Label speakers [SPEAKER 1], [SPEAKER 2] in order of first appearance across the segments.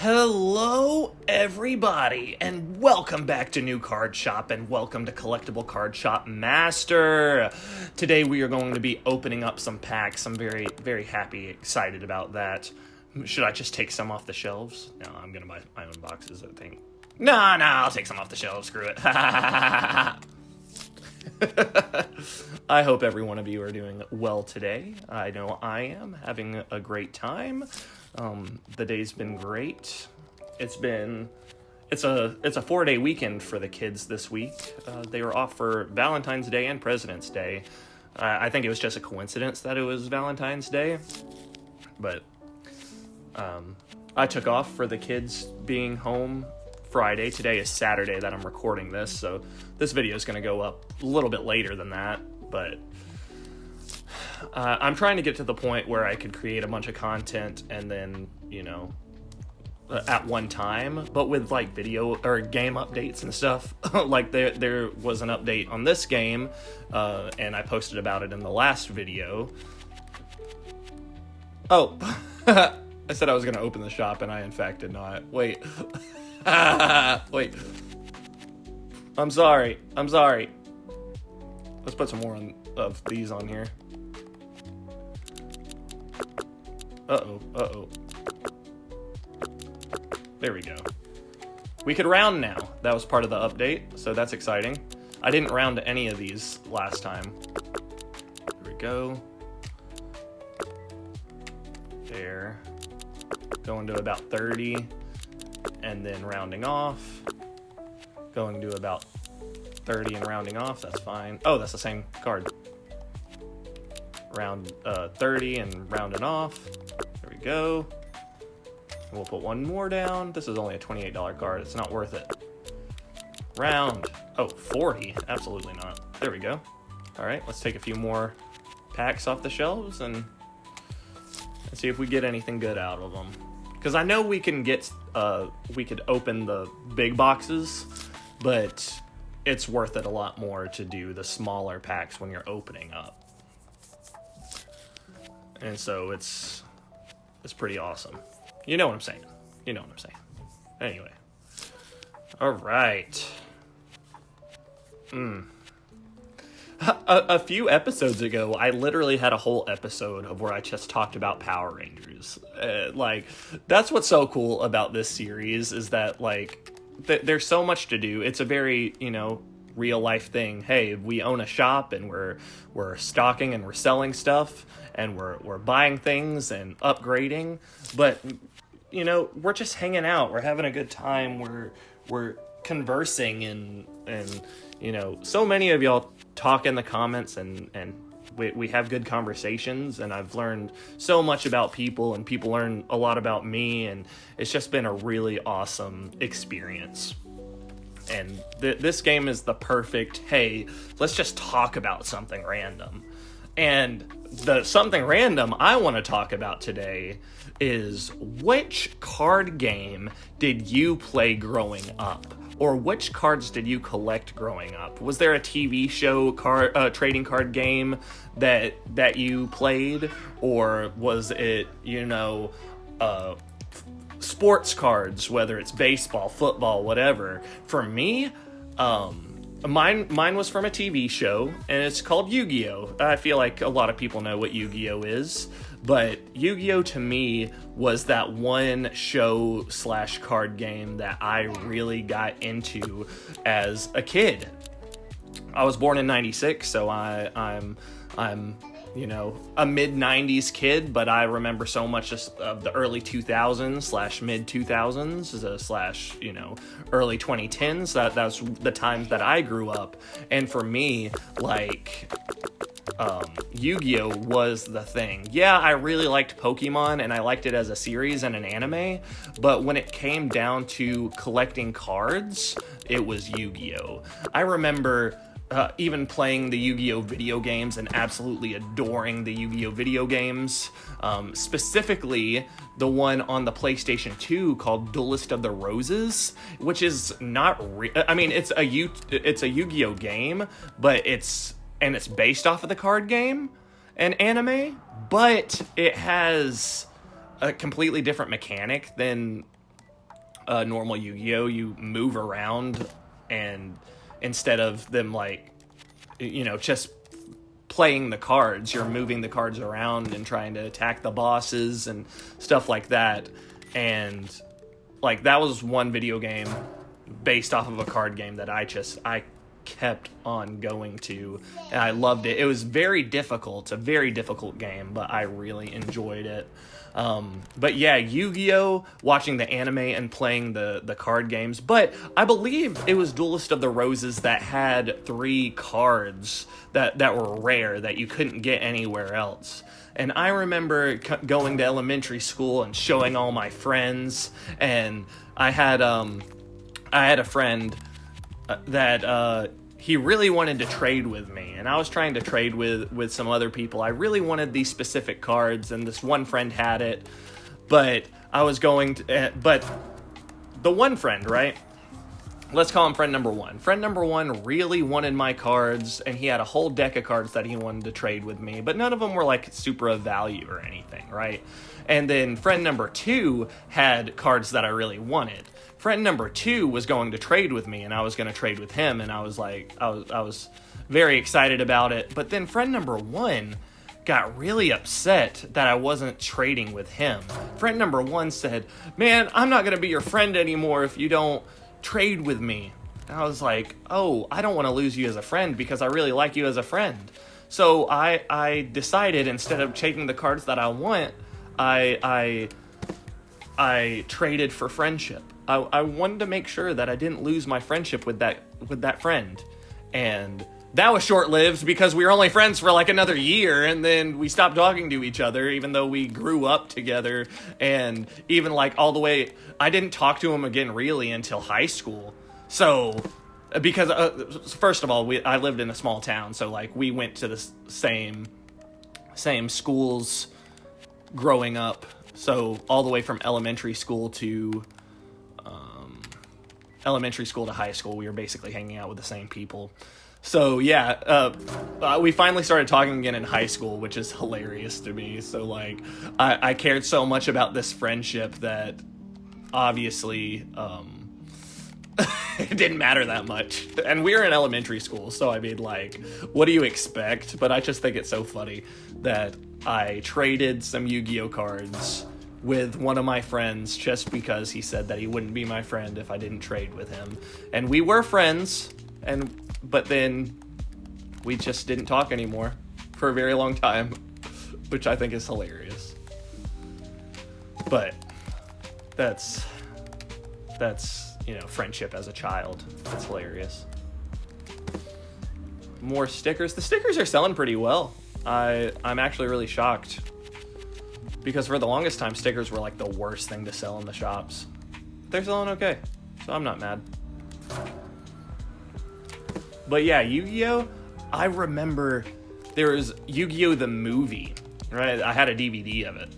[SPEAKER 1] Hello, everybody, and welcome back to New Card Shop, and welcome to Collectible Card Shop Master. Today we are going to be opening up some packs. I'm very happy, excited about that. Should I just take some off the shelves? No, I'm going to buy my own boxes, I think. No, I'll take some off the shelves, screw it. I hope every one of you are doing well today. I know I am having a great time. The day's been great. It's a 4-day weekend for the kids this week. They were off for Valentine's Day and President's Day. I think it was just a coincidence that it was Valentine's Day, but I took off for the kids being home Friday. Today is Saturday that I'm recording this, so this video is going to go up a little bit later than that, but I'm trying to get to the point where I could create a bunch of content and then, at one time, but with like video or game updates and stuff. Like there was an update on this game, and I posted about it in the last video. Oh, I said I was going to open the shop, and I in fact did not. Wait. Wait. I'm sorry. Let's put some more of these on here. Uh-oh. There we go. We could round now. That was part of the update, so that's exciting. I didn't round any of these last time. There we go. There. Going to about 30. And then rounding off. Going to about 30 and rounding off. That's fine. Oh, that's the same card. Round 30 and rounding off. There we go. We'll put one more down. This is only a $28 card. It's not worth it. Round. Oh, 40. Absolutely not. There we go. All right, let's take a few more packs off the shelves and see if we get anything good out of them. Because I know we can get, we could open the big boxes, but it's worth it a lot more to do the smaller packs when you're opening up. And so it's pretty awesome. You know what I'm saying. Anyway. All right. A few episodes ago, I literally had a whole episode of where I just talked about Power Rangers. That's what's so cool about this series is that, there's so much to do. It's a very, real life thing. Hey, we own a shop and we're stocking and we're selling stuff and we're buying things and upgrading, but we're just hanging out. We're having a good time. We're conversing and so many of y'all talk in the comments and we have good conversations, and I've learned so much about people and people learn a lot about me, and it's just been a really awesome experience. And this game is the perfect, hey, let's just talk about something random. And the something random I want to talk about today is, which card game did you play growing up? Or which cards did you collect growing up? Was there a TV show trading card game that you played? Or was it, sports cards, whether it's baseball, football, whatever? For me, mine was from a TV show, and it's called Yu-Gi-Oh! I feel like a lot of people know what Yu-Gi-Oh! Is, but Yu-Gi-Oh! To me was that one show / card game that I really got into as a kid. I was born in /96, so I'm a mid-90s kid, but I remember so much of the early 2000s / mid-2000s / early 2010s. That's the times that I grew up. And for me, Yu-Gi-Oh! Was the thing. Yeah, I really liked Pokemon, and I liked it as a series and an anime, but when it came down to collecting cards, it was Yu-Gi-Oh! I remember even playing the Yu-Gi-Oh! Video games and absolutely adoring the Yu-Gi-Oh! Video games, specifically the one on the PlayStation 2 called Duelist of the Roses, which is not it's a Yu-Gi-Oh! Game, but it's based off of the card game and anime, but it has a completely different mechanic than normal Yu-Gi-Oh, you move around, and instead of them like, just playing the cards, you're moving the cards around and trying to attack the bosses and stuff like that. And like, that was one video game based off of a card game that I kept on going to, and I loved it. It was very difficult, a very difficult game, but I really enjoyed it. But yeah, Yu-Gi-Oh, watching the anime and playing the card games. But I believe it was Duelist of the Roses that had 3 cards that were rare, that you couldn't get anywhere else. And I remember going to elementary school and showing all my friends, and I had a friend that he really wanted to trade with me, and I was trying to trade with some other people. I really wanted these specific cards, and this one friend had it, but I was going to, but the one friend, right? Let's call him friend number 1. Friend number 1 really wanted my cards, and he had a whole deck of cards that he wanted to trade with me, but none of them were like super of value or anything, right? And then friend number 2 had cards that I really wanted. Friend number 2 was going to trade with me, and I was going to trade with him, and I was like, I was very excited about it. But then friend number 1 got really upset that I wasn't trading with him. Friend number 1 said, "Man, I'm not going to be your friend anymore if you don't trade with me." And I was like, oh, I don't want to lose you as a friend because I really like you as a friend. So I decided, instead of taking the cards that I want, I traded for friendship. I wanted to make sure that I didn't lose my friendship with that friend. And that was short-lived because we were only friends for like another year, and then we stopped talking to each other, even though we grew up together. And even like all the way, I didn't talk to him again really until high school. So, because first of all, I lived in a small town, so like we went to the same schools growing up. So all the way from elementary school to high school, we were basically hanging out with the same people. So yeah, we finally started talking again in high school, which is hilarious to me. So like, I cared so much about this friendship that obviously it didn't matter that much. And we were in elementary school, so I mean, like, what do you expect? But I just think it's so funny that I traded some Yu-Gi-Oh cards with one of my friends just because he said that he wouldn't be my friend if I didn't trade with him. And we were friends, but then we just didn't talk anymore for a very long time, which I think is hilarious. But that's friendship as a child. That's hilarious. More stickers. The stickers are selling pretty well. I'm actually really shocked, because for the longest time, stickers were like the worst thing to sell in the shops. They're selling okay, so I'm not mad. But yeah, Yu-Gi-Oh! I remember there was Yu-Gi-Oh! The movie, right? I had a DVD of it.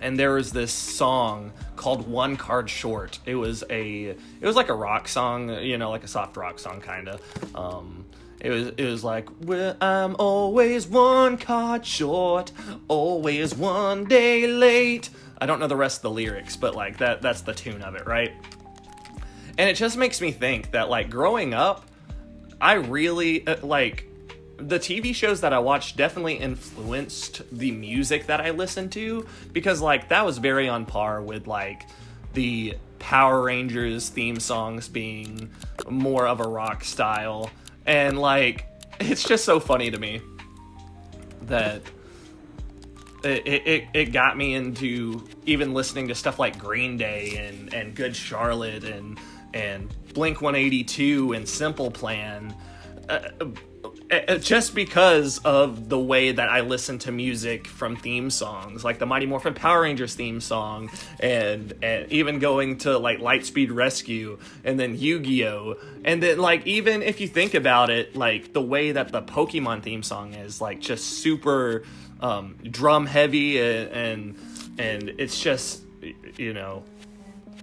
[SPEAKER 1] And there was this song called One Card Short. It was like a rock song, like a soft rock song kind of. It was like, well, I'm always one card short, always one day late. I don't know the rest of the lyrics, but like that's the tune of it, right? And it just makes me think that like growing up, I really like the TV shows that I watched definitely influenced the music that I listened to, because like that was very on par with like the Power Rangers theme songs being more of a rock style. And like, it's just so funny to me that it got me into even listening to stuff like Green Day and Good Charlotte and Blink-182 and Simple Plan, just because of the way that I listen to music from theme songs, like the Mighty Morphin Power Rangers theme song, and even going to like Lightspeed Rescue, and then Yu-Gi-Oh! And then like, even if you think about it, like the way that the Pokemon theme song is like just super drum heavy, and it's just,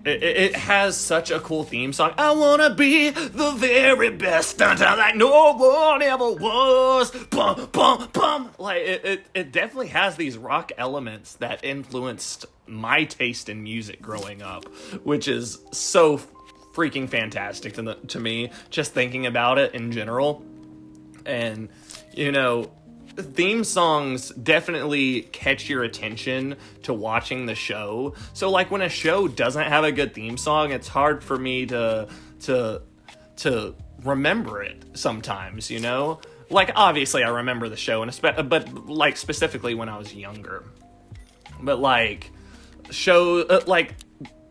[SPEAKER 1] It has such a cool theme song. I wanna be the very best until like no one ever was. Bum, bum, bum. Like it definitely has these rock elements that influenced my taste in music growing up, which is so freaking fantastic to me, just thinking about it in general. And, you know, theme songs definitely catch your attention to watching the show. So, like, when a show doesn't have a good theme song, it's hard for me to remember it sometimes, you know? Like, obviously, I remember the show, but, like, specifically when I was younger. But, like,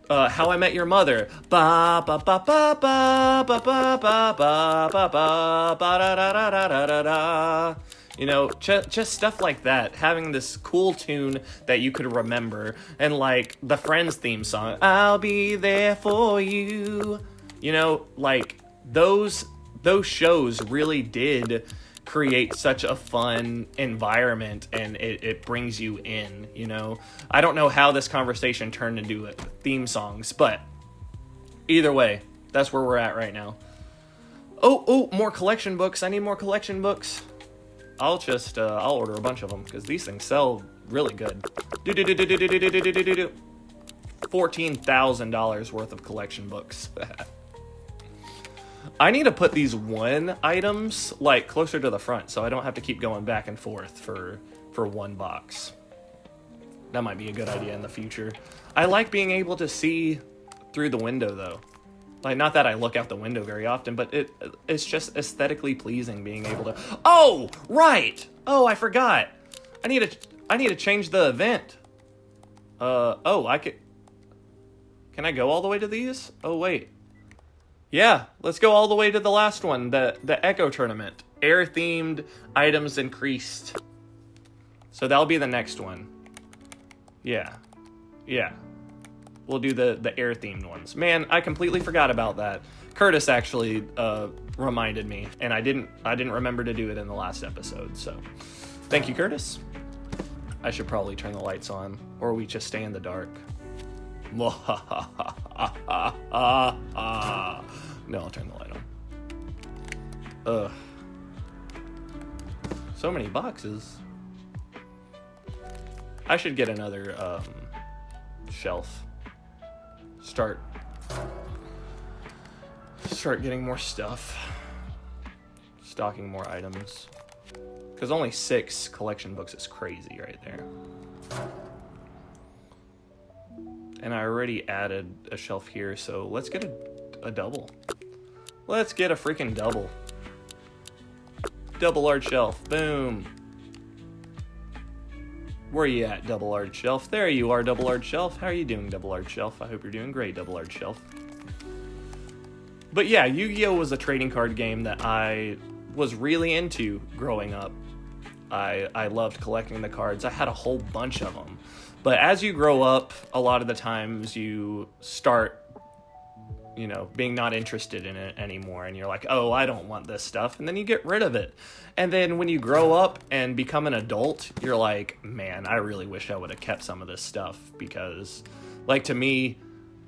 [SPEAKER 1] How I Met Your Mother. Ba ba ba ba ba ba ba ba ba ba ba ba da da da da da da da. You know, just stuff like that. Having this cool tune that you could remember. And, like, the Friends theme song. I'll be there for you. You know, like, those shows really did create such a fun environment, and it brings you in, you know? I don't know how this conversation turned into theme songs, but either way, that's where we're at right now. Oh, more collection books. I need more collection books. I'll order a bunch of them, because these things sell really good. $14,000 worth of collection books. I need to put these one items, like, closer to the front, so I don't have to keep going back and forth for one box. That might be a good idea in the future. I like being able to see through the window, though. Like, not that I look out the window very often, but it's just aesthetically pleasing being able to... Oh, right! Oh, I forgot. I need to change the event. I could... Can I go all the way to these? Oh, wait. Yeah, let's go all the way to the last one, the Echo Tournament. Air-themed items increased. So that'll be the next one. Yeah. We'll do the air-themed ones. Man, I completely forgot about that. Curtis actually reminded me, and I didn't remember to do it in the last episode, so thank you, Curtis. I should probably turn the lights on, or we just stay in the dark. No, I'll turn the light on. So many boxes. I should get another shelf. Start getting more stuff. Stocking more items. Because only 6 collection books is crazy right there. And I already added a shelf here, so let's get a double. Let's get a freaking double. Double large shelf. Boom. Where are you at, double large shelf? There you are, double large shelf. How are you doing, double large shelf? I hope you're doing great, double large shelf. But yeah, Yu-Gi-Oh! Was a trading card game that I was really into growing up. I loved collecting the cards. I had a whole bunch of them. But as you grow up, a lot of the times you start, you know, being not interested in it anymore. And you're like, oh, I don't want this stuff. And then you get rid of it. And then when you grow up and become an adult, you're like, man, I really wish I would have kept some of this stuff. Because, like, to me,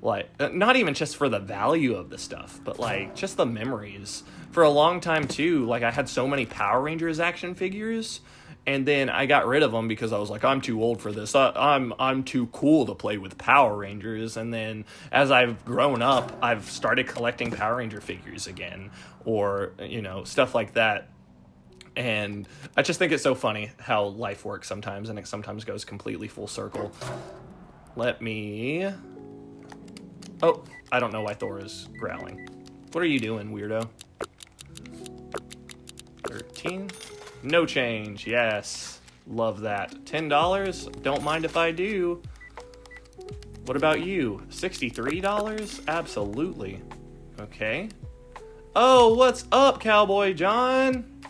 [SPEAKER 1] like, not even just for the value of the stuff, but, like, just the memories. For a long time, too, like, I had so many Power Rangers action figures. And then I got rid of them because I was like, I'm too old for this. I'm too cool to play with Power Rangers. And then as I've grown up, I've started collecting Power Ranger figures again, or, you know, stuff like that. And I just think it's so funny how life works sometimes, and it sometimes goes completely full circle. Let me... Oh, I don't know why Thor is growling. What are you doing, weirdo? 13... No change, yes. Love that. $10? Don't mind if I do. What about you? $63? Absolutely. Okay. Oh, what's up, Cowboy John?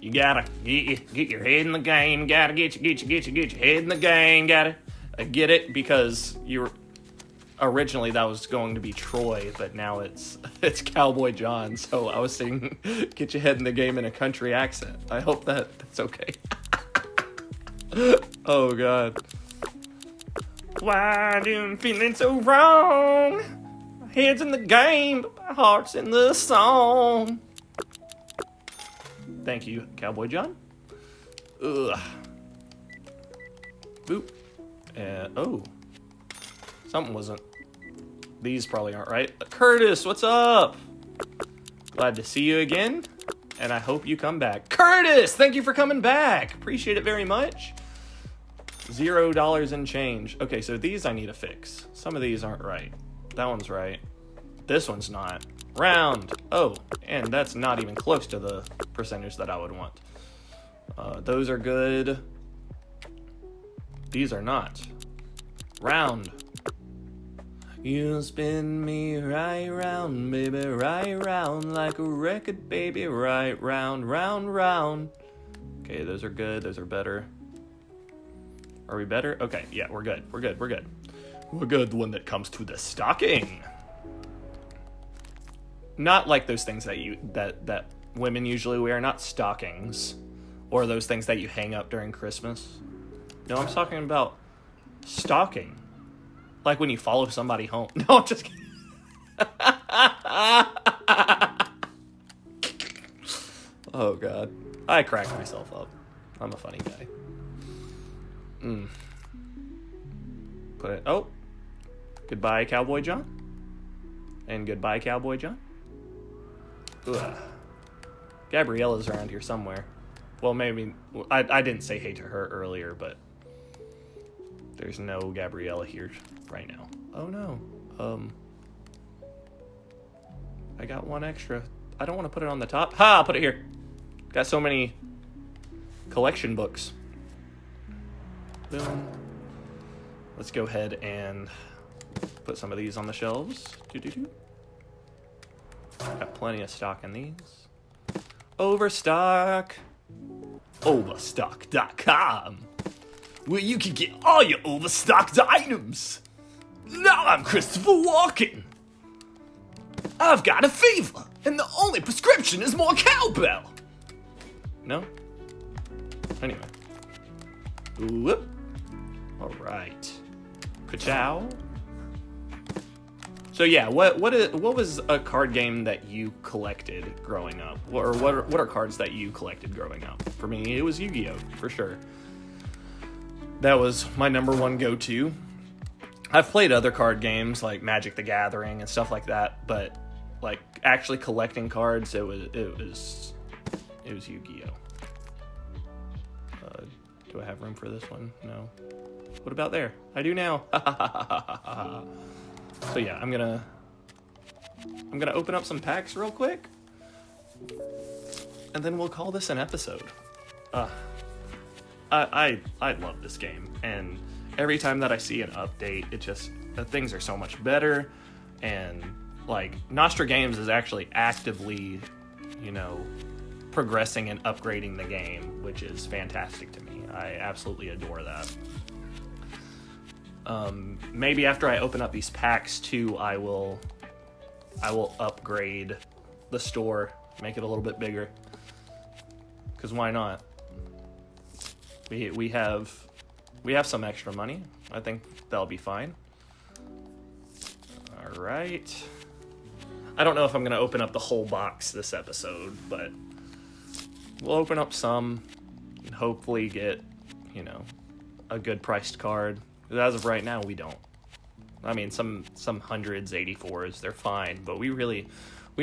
[SPEAKER 1] You gotta get your head in the game. Gotta get your head in the game. Gotta get it, because you're... Originally, that was going to be Troy, but now it's Cowboy John. So I was saying, get your head in the game in a country accent. I hope that's okay. Oh, God. Why do I'm feeling so wrong? My head's in the game, but my heart's in the song. Thank you, Cowboy John. Ugh. Boop. Oh. Something wasn't. These probably aren't right. Curtis, what's up? Glad to see you again, and I hope you come back. Curtis, thank you for coming back. Appreciate it very much. $0 in change. Okay, so these I need to fix. Some of these aren't right. That one's right. This one's not. Round. Oh, and that's not even close to the percentage that I would want. Those are good. These are not. Round. You spin me right round, baby, right round, like a record, baby, right round, round, round. Okay, those are good. Those are better. Are we better? Okay, yeah, we're good. We're good. We're good. We're good when it comes to the stocking. Not like those things that women usually wear, not stockings, or those things that you hang up during Christmas. No, I'm talking about stocking. Like when you follow somebody home. No, I'm just kidding. Oh, God. I cracked myself up. I'm a funny guy. Put it. Oh. Goodbye, Cowboy John. And goodbye, Cowboy John. Ugh. Gabriella's around here somewhere. Well, maybe... I didn't say hey to her earlier, but... There's no Gabriella here right now. Oh, no. I got one extra. I don't want to put it on the top. Ha! I'll put it here. Got so many collection books. Boom. Let's go ahead and put some of these on the shelves. Got plenty of stock in these. Overstock. Overstock.com, where you can get all your overstocked items. Now I'm Christopher Walken. I've got a fever, and the only prescription is more cowbell. No? Anyway. Whoop. All right. Ka-chow. So yeah, what was a card game that you collected growing up? Or what are cards that you collected growing up? For me, it was Yu-Gi-Oh! For sure. That was my number one go-to. I've played other card games like Magic the Gathering and stuff like that, but like actually collecting cards, it was Yu-Gi-Oh! Do I have room for this one? No. What about there? I do now. So yeah, I'm gonna open up some packs real quick, and then we'll call this an episode. I love this game, and every time that I see an update, it just things are so much better, and like NOSTRA Games is actually actively, progressing and upgrading the game, which is fantastic to me. I absolutely adore that. Maybe after I open up these packs too, I will upgrade the store, make it a little bit bigger. Because why not? We have some extra money. I think that'll be fine. All right. I don't know if I'm going to open up the whole box this episode, but we'll open up some and hopefully get, a good priced card. As of right now, we don't. I mean, some hundreds, 84s, they're fine, but we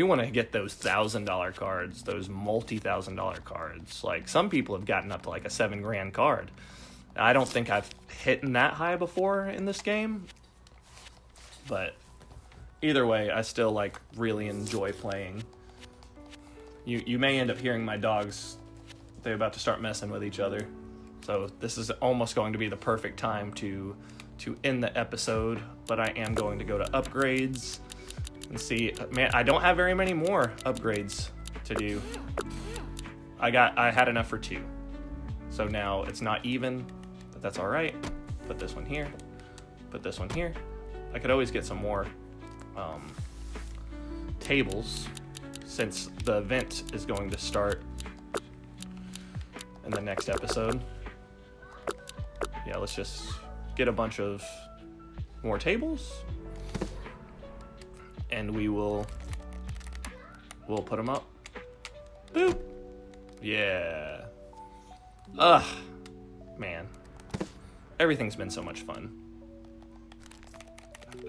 [SPEAKER 1] want to get those $1,000 cards, those multi-$1,000 cards. Like, some people have gotten up to like a $7,000 card. I don't think I've hit that high before in this game, but either way, I still really enjoy playing. You may end up hearing my dogs. They're about to start messing with each other. So this is almost going to be the perfect time to end the episode, but I am going to go to upgrades and see. Man, I don't have very many more upgrades to do. I had enough for 2. So now it's not even, but that's all right. Put this one here. Put this one here. I could always get some more tables, since the event is going to start in the next episode. Yeah, let's just get a bunch of more tables, and we'll put them up. Boop. Yeah. Ugh. Man. Everything's been so much fun.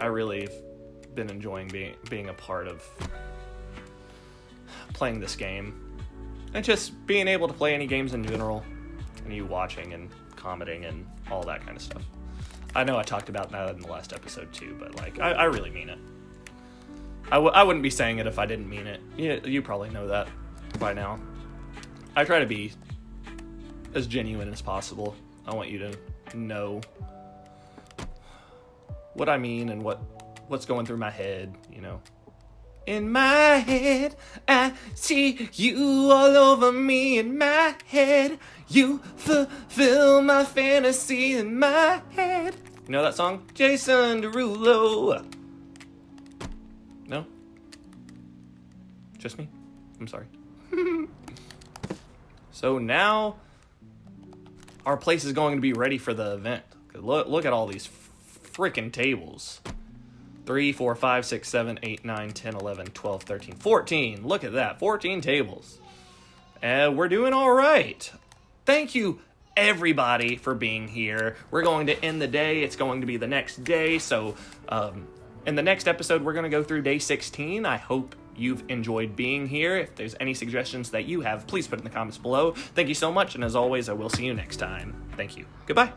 [SPEAKER 1] I really have been enjoying being a part of playing this game. And just being able to play any games in general. And you watching and commenting and all that kind of stuff. I know I talked about that in the last episode too, but like, I really mean it. I wouldn't be saying it if I didn't mean it. You probably know that by now. I try to be as genuine as possible. I want you to know what I mean and what's going through my head, you know. In my head, I see you all over me. In my head, you fulfill my fantasy. In my head. You know that song? Jason Derulo. No? Just me? I'm sorry. So now our place is going to be ready for the event. Look at all these freaking tables. 3, 4, 5, 6, 7, 8, 9, 10, 11, 12, 13, 14. Look at that. 14 tables. And we're doing all right. Thank you, everybody, for being here. We're going to end the day. It's going to be the next day. So in the next episode, we're going to go through day 16. I hope you've enjoyed being here. If there's any suggestions that you have, please put it in the comments below. Thank you so much. And as always, I will see you next time. Thank you. Goodbye.